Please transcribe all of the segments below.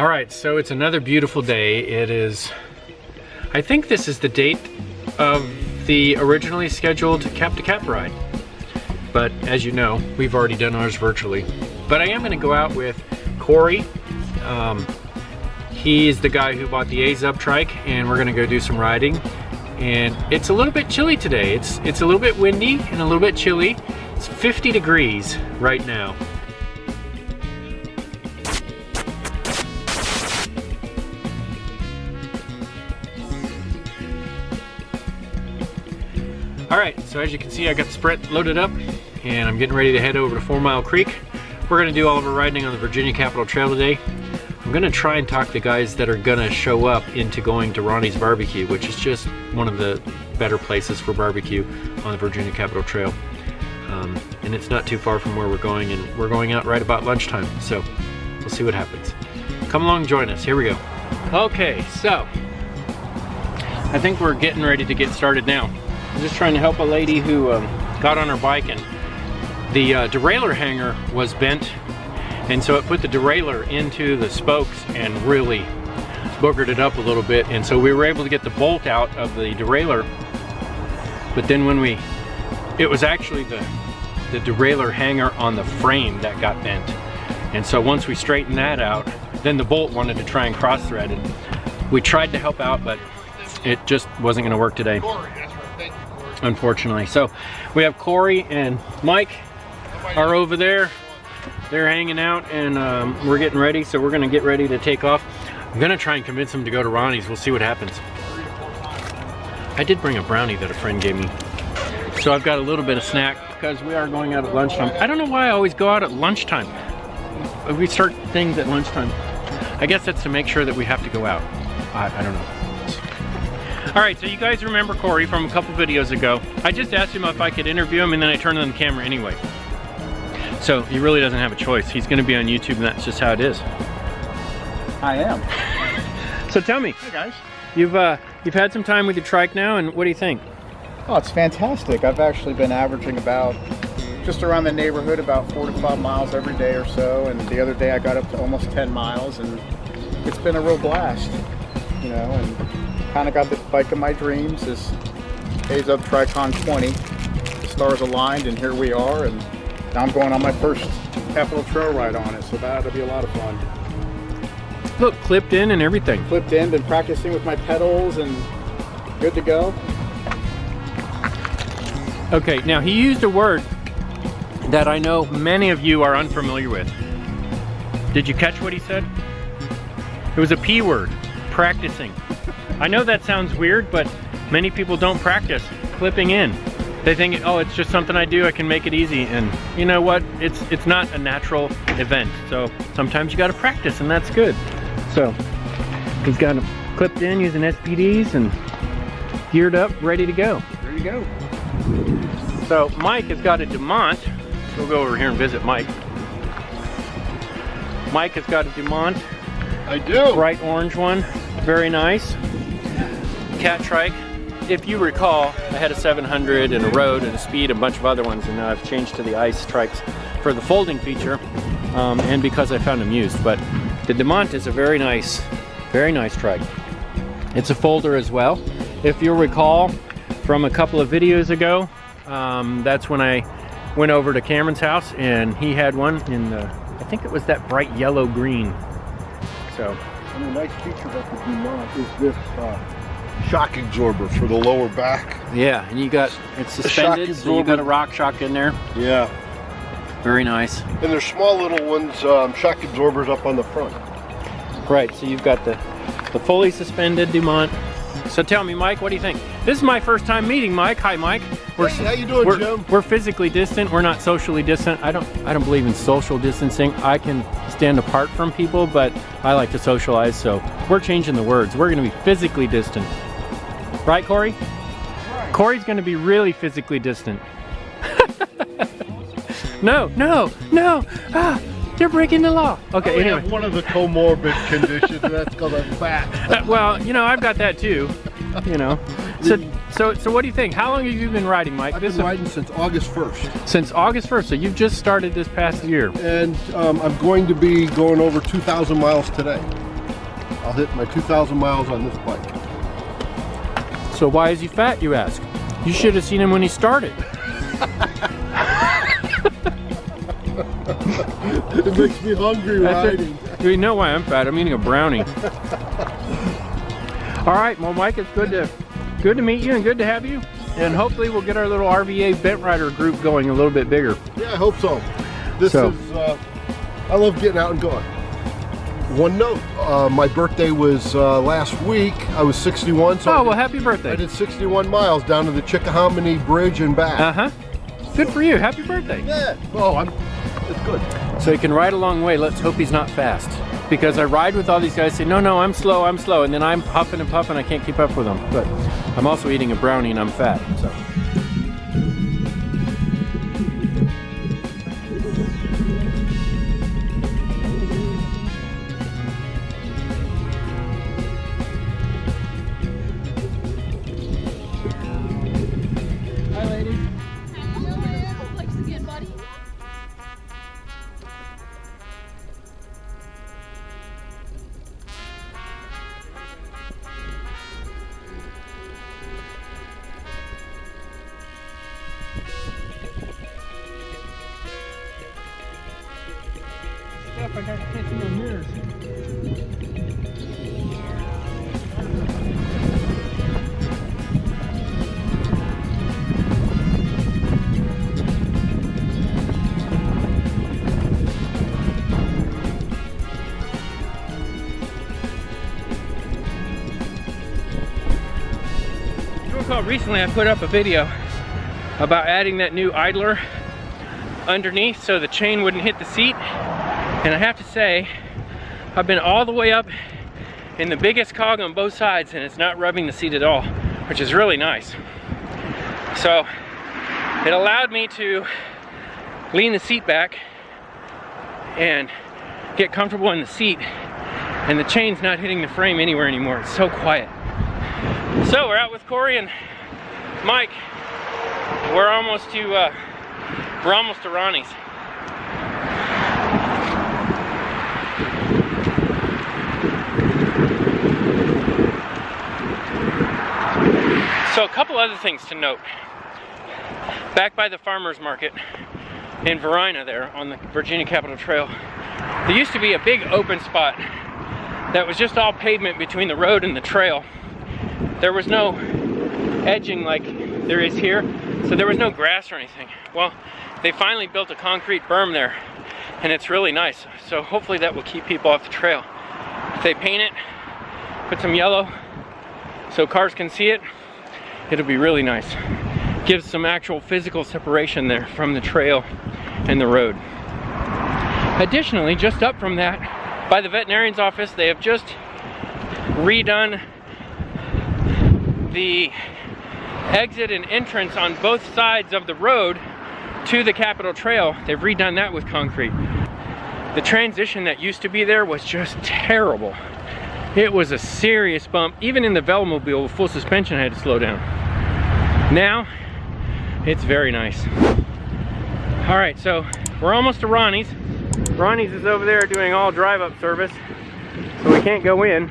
All right, so it's another beautiful day. It is, I think this is the date of the originally scheduled Cap to Cap ride. But as you know, we've already done ours virtually. But I am gonna go out with Corey. He's the guy who bought the A-Zub Trike, and we're gonna go do some riding. And it's a little bit chilly today. It's a little bit windy and a little bit chilly. It's 50 degrees right now. All right, so as you can see, I got the Sprint loaded up and I'm getting ready to head over to 4 Mile Creek. We're gonna do all of our riding on the Virginia Capitol Trail today. I'm gonna try and talk the guys that are gonna show up into going to Ronnie's Barbecue, which is just one of the better places for barbecue on the Virginia Capitol Trail. And it's not too far from where we're going, and we're going out right about lunchtime, so we'll see what happens. Come along, join us, here we go. Okay, so I think we're getting ready to get started now. I'm just trying to help a lady who got on her bike, and the derailleur hanger was bent, and so it put the derailleur into the spokes and really boogered it up a little bit, and so we were able to get the bolt out of the derailleur. But then when it was actually the derailleur hanger on the frame that got bent, and so once we straightened that out, then the bolt wanted to try and cross thread, and we tried to help out, but it just wasn't going to work today, unfortunately. So we have Corey and Mike are over there. They're hanging out, and we're getting ready, so we're gonna get ready to take off. I'm gonna try and convince them to go to Ronnie's. We'll see what happens. I did bring a brownie that a friend gave me, so I've got a little bit of snack because we are going out at lunchtime. I don't know why I always go out at lunchtime. We start things at lunchtime. I guess that's to make sure that we have to go out. I don't know. All right, so you guys remember Corey from a couple videos ago. I just asked him if I could interview him, and then I turned on the camera anyway. So he really doesn't have a choice. He's gonna be on YouTube, and that's just how it is. I am. So tell me. Hey guys. You've had some time with your trike now, and what do you think? Oh, it's fantastic. I've actually been averaging about just around the neighborhood about 4 to 5 miles every day or so, and the other day I got up to almost 10 miles, and it's been a real blast, you know, and kind of got the bike of my dreams, this A-Zub Tricon 20. The stars aligned, and here we are, and now I'm going on my first Capitol Trail ride on it, so that'll be a lot of fun. Look, clipped in and everything. Clipped in, been practicing with my pedals, and good to go. Okay, now he used a word that I know many of you are unfamiliar with. Did you catch what he said? It was a P word, practicing. I know that sounds weird, but many people don't practice clipping in. They think, oh, it's just something I do, I can make it easy, and you know what? It's not a natural event, so sometimes you gotta practice, and that's good. So, he's got them clipped in using SPDs and geared up, ready to go. There you go. So, Mike has got a Dumont. We'll go over here and visit Mike. Mike has got a Dumont. I do. Bright orange one, very nice. Cat Trike. If you recall, I had a 700 and a road and a speed, a bunch of other ones, and now I've changed to the ice trikes for the folding feature, and because I found them used. But the Dumont is a very nice trike. It's a folder as well. If you'll recall from a couple of videos ago, that's when I went over to Cameron's house, and he had one in the, I think it was that bright yellow green. So, and a nice feature about the Dumont is this shock absorber for the lower back. yeah, and it's suspended, so you got a rock shock in there. Yeah. Very nice. And there's small little ones, shock absorbers up on the front. Right, so you've got the fully suspended Dumont. So tell me, Mike, what do you think? This is my first time meeting Mike. Hi, Mike. Hey, how you doing, Jim? We're physically distant. We're not socially distant. I don't believe in social distancing. I can stand apart from people, but I like to socialize, so we're changing the words. We're going to be physically distant. Right, Corey? Right. Corey's going to be really physically distant. No. Ah, you're breaking the law. Okay, I anyway. have one of the comorbid conditions, that's called I'm fat. Well, you know, I've got that too. You know. So what do you think? How long have you been riding, Mike? I've been riding since August 1st. Since August 1st, so you've just started this past year. And I'm going to be going over 2,000 miles today. I'll hit my 2,000 miles on this bike. So why is he fat, you ask? You should have seen him when he started. It makes me hungry riding. You know why I'm fat? I'm eating a brownie. All right, well, Mike, it's good to meet you and good to have you. And hopefully we'll get our little RVA bent rider group going a little bit bigger. Yeah, I hope so. This is, I love getting out and going. One note, my birthday was last week. I was 61. So well, happy birthday. I did 61 miles down to the Chickahominy Bridge and back. Uh-huh. Good for you. Happy birthday. Yeah. Oh, it's good. So he can ride a long way. Let's hope he's not fast. Because I ride with all these guys, say, no, I'm slow. And then I'm huffing and puffing. I can't keep up with them. But I'm also eating a brownie and I'm fat, so. Hi, ladies. Thanks again, buddy. Stuff I got catching my mirrors. Recently I put up a video about adding that new idler underneath so the chain wouldn't hit the seat, and I have to say I've been all the way up in the biggest cog on both sides and it's not rubbing the seat at all, which is really nice. So it allowed me to lean the seat back and get comfortable in the seat, and the chain's not hitting the frame anywhere anymore. It's so quiet. So we're out with Corey and Mike. We're almost to Ronnie's. So a couple other things to note. Back by the farmers market in Verina there on the Virginia Capitol Trail, there used to be a big open spot that was just all pavement between the road and the trail. There was no edging like there is here, so there was no grass or anything. Well, they finally built a concrete berm there, and it's really nice. So hopefully that will keep people off the trail. If they paint it, put some yellow so cars can see it, it'll be really nice. Gives some actual physical separation there from the trail and the road. Additionally, just up from that, by the veterinarian's office, they have just redone the exit and entrance on both sides of the road to the Capitol Trail. They've redone that with concrete. The transition that used to be there was just terrible. It was a serious bump. Even in the Velomobile with full suspension, I had to slow down. Now, it's very nice. All right, so we're almost to Ronnie's. Ronnie's is over there doing all drive-up service, so we can't go in.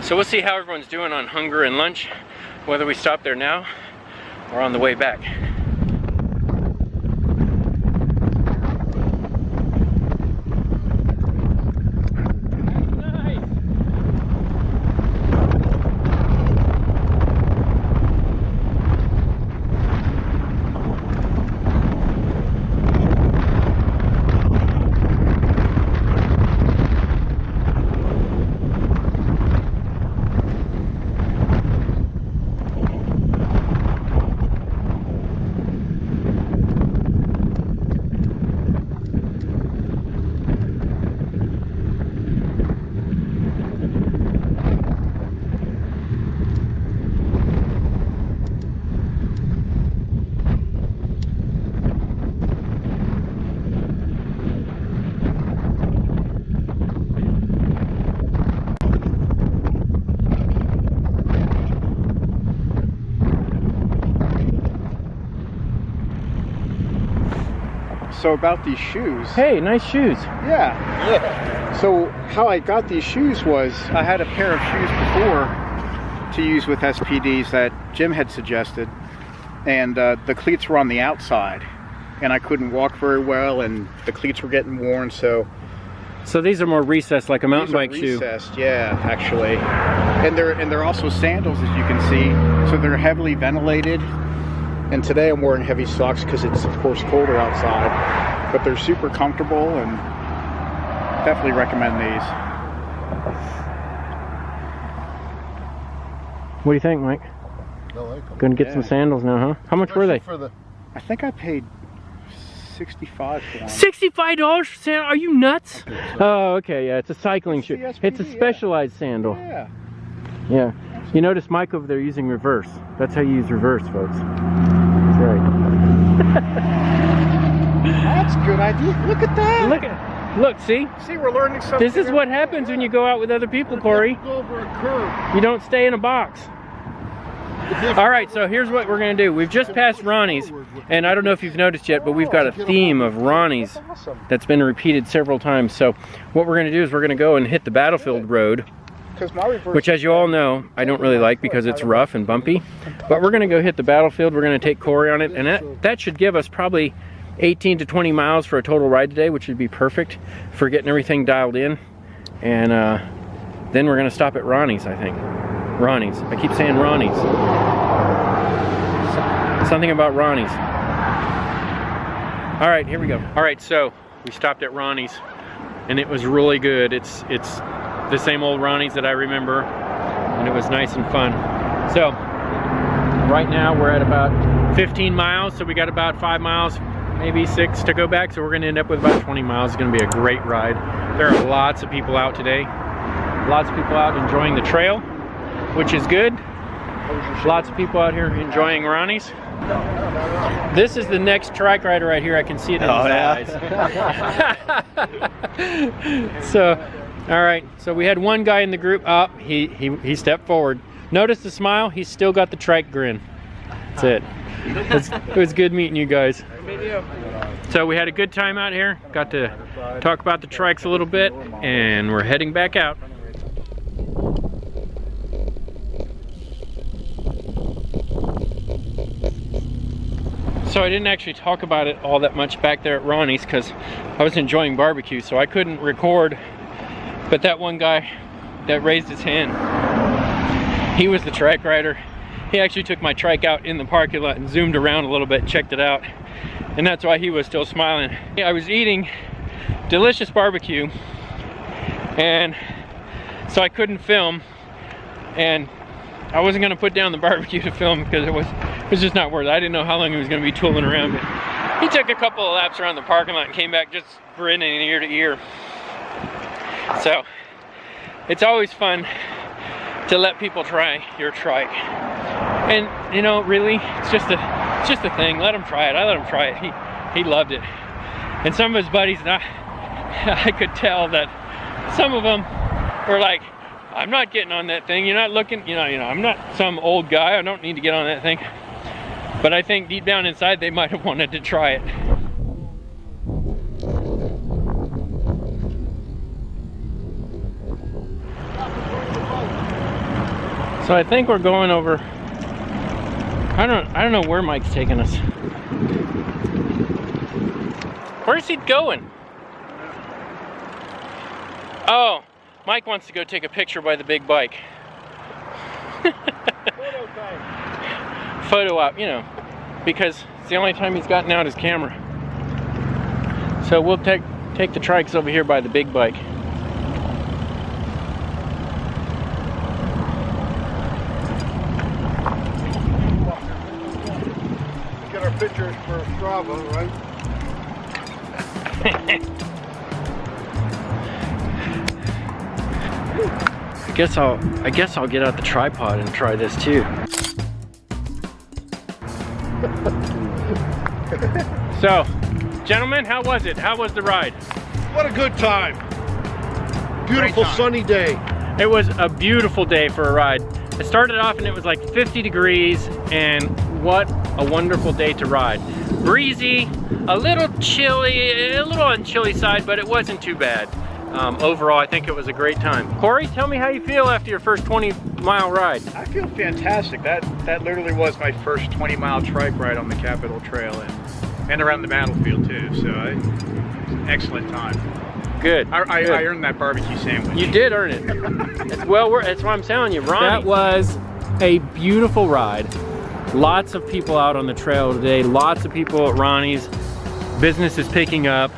So we'll see how everyone's doing on hunger and lunch, whether we stop there now or on the way back. So about these shoes. Hey, nice shoes. Yeah. So how I got these shoes was I had a pair of shoes before to use with SPDs that Jim had suggested, and the cleats were on the outside, and I couldn't walk very well, and the cleats were getting worn. So these are more recessed, like a mountain bike shoe. Recessed, yeah, actually. And they're also sandals, as you can see. So they're heavily ventilated. And today I'm wearing heavy socks because it's, of course, colder outside. But they're super comfortable, and definitely recommend these. What do you think, Mike? I like them. Gonna get some sandals now, huh? How much were they? I think I paid $65 for them. $65 for sandal? Are you nuts? Oh, okay, yeah, it's a cycling shoe. the It's a SPD, specialized sandal. Yeah. Yeah. You notice Mike over there using reverse. That's how you use reverse, folks. That's right. That's a good idea. Look at that. Look, see? See, we're learning something. This is what happens when you go out with other people, Corey. Go over a curve. You don't stay in a box. All right, so here's what we're gonna do. We've just passed Ronnie's, and I don't know if you've noticed yet, but we've got a theme of Ronnie's that's been repeated several times. So what we're gonna do is we're gonna go and hit the Battlefield Road, which, as you all know, I don't really like because it's rough and bumpy. But we're gonna go hit the Battlefield. We're gonna take Corey on it, and that should give us probably 18 to 20 miles for a total ride today, which would be perfect for getting everything dialed in. And then we're gonna stop at Ronnie's, I think. Ronnie's. I keep saying Ronnie's. Something about Ronnie's. All right, here we go. All right, so we stopped at Ronnie's, and it was really good. It's the same old Ronnie's that I remember, and it was nice and fun. So right now we're at about 15 miles, so we got about 5 miles, maybe 6 to go back, so we're gonna end up with about 20 miles. It's gonna be a great ride. There are lots of people out today. Lots of people out enjoying the trail, which is good. Lots of people out here enjoying Ronnie's. This is the next trike rider right here. I can see it in his eyes. So, all right. So we had one guy in the group. Oh, he stepped forward. Notice the smile. He's still got the trike grin. That's it. It was good meeting you guys. So we had a good time out here. Got to talk about the trikes a little bit, and we're heading back out. So I didn't actually talk about it all that much back there at Ronnie's because I was enjoying barbecue, so I couldn't record. But that one guy that raised his hand, he was the trike rider. He actually took my trike out in the parking lot and zoomed around a little bit and checked it out. And that's why he was still smiling. I was eating delicious barbecue, and so I couldn't film. And I wasn't gonna put down the barbecue to film because it was just not worth it. I didn't know how long he was gonna be tooling around, but he took a couple of laps around the parking lot and came back just grinning ear to ear. So it's always fun to let people try your trike. And you know, really, it's just a thing. Let him try it. I let him try it. He loved it. And some of his buddies, I could tell that some of them were like, I'm not getting on that thing. You're not looking, you know, I'm not some old guy. I don't need to get on that thing. But I think deep down inside, they might have wanted to try it. So I think we're going over, I don't know where Mike's taking us. Where's he going? Oh, Mike wants to go take a picture by the big bike. Photo op, you know, because it's the only time he's gotten out his camera. So we'll take the trikes over here by the big bike. Get our pictures for Strava, right? I guess I'll get out the tripod and try this too. So, gentlemen, how was it? How was the ride? What a good time. Beautiful sunny day. It was a beautiful day for a ride. It started off and it was like 50 degrees and what a wonderful day to ride. Breezy, a little chilly, a little on the chilly side, but it wasn't too bad. Overall, I think it was a great time. Corey, tell me how you feel after your first 20-mile ride. I feel fantastic. That literally was my first 20-mile trike ride on the Capitol Trail and around the battlefield too. So excellent time. Good. I earned that barbecue sandwich. You did earn it. It's well worth. That's what I'm telling you, Ronnie. That was a beautiful ride. Lots of people out on the trail today. Lots of people at Ronnie's. Business is picking up.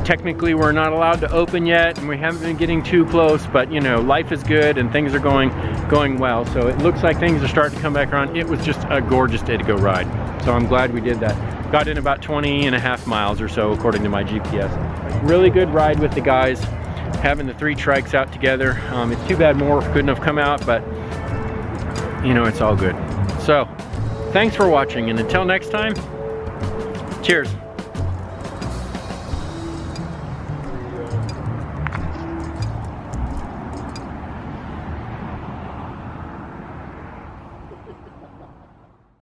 Technically, we're not allowed to open yet, and we haven't been getting too close. But you know, life is good, and things are going well. So it looks like things are starting to come back around. It was just a gorgeous day to go ride. So I'm glad we did that. Got in about 20.5 miles or so, according to my GPS. Really good ride with the guys. Having the 3 trikes out together. It's too bad more couldn't have come out, but you know, it's all good. So, thanks for watching, and until next time, cheers.